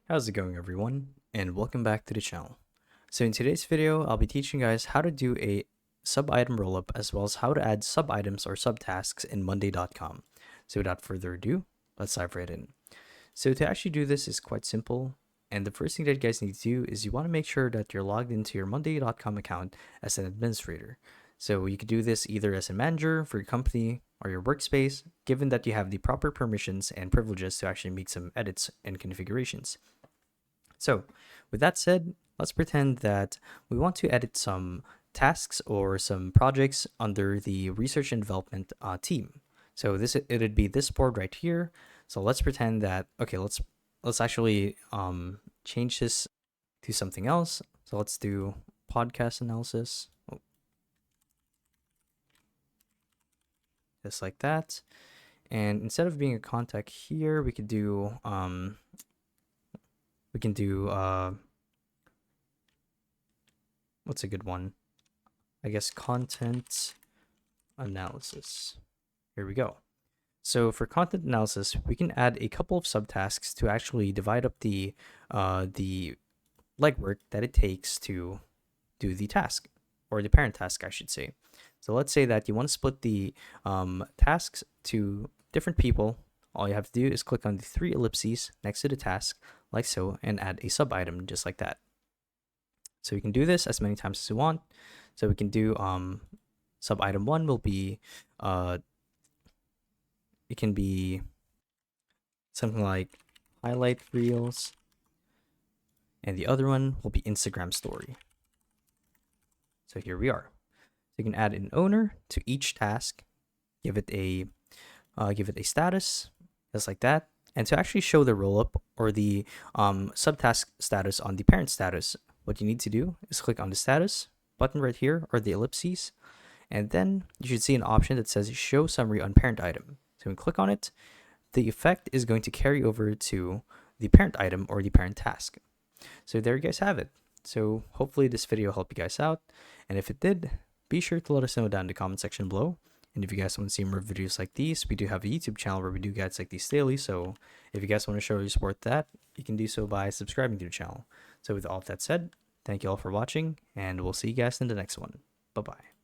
How's it going, everyone? And welcome back to the channel. So in today's video, I'll be teaching you guys how to do a sub-item rollup as well as how to add sub-items or subtasks in monday.com. So without further ado, let's dive right in. So to actually do this is quite simple. And the first thing that you guys need to do is you want to make sure that you're logged into your monday.com account as an administrator. So you could do this either as a manager for your company or your workspace, given that you have the proper permissions and privileges to actually make some edits and configurations. So with that said, let's pretend that we want to edit some tasks or some projects under the research and development team. So it'd be this board right here. So let's pretend that, okay, let's actually change this to something else. So let's do podcast analysis. Oh, just like that. And instead of being a contact here, we could do what's a good one? I guess content analysis. Here we go. So for content analysis, we can add a couple of subtasks to actually divide up the legwork that it takes to do the task, or the parent task, I should say. So let's say that you want to split the tasks to different people. All you have to do is click on the three ellipses next to the task, like so, and add a sub item just like that. So we can do this as many times as we want. So we can do sub item 1 will be it can be something like highlight reels, and the other one will be Instagram story. So here we are. So you can add an owner to each task, give it a status, just like that. And to actually show the rollup or the subtask status on the parent status, what you need to do is click on the status button right here, or the ellipses, and then you should see an option that says show summary on parent item. So when you click on it, the effect is going to carry over to the parent item or the parent task. So there you guys have it. So hopefully this video helped you guys out, and if it did, be sure to let us know down in the comment section below. And if you guys want to see more videos like these, we do have a YouTube channel where we do guides like these daily. So if you guys want to show your support that, you can do so by subscribing to the channel. So with all of that said, thank you all for watching, and we'll see you guys in the next one. Bye-bye.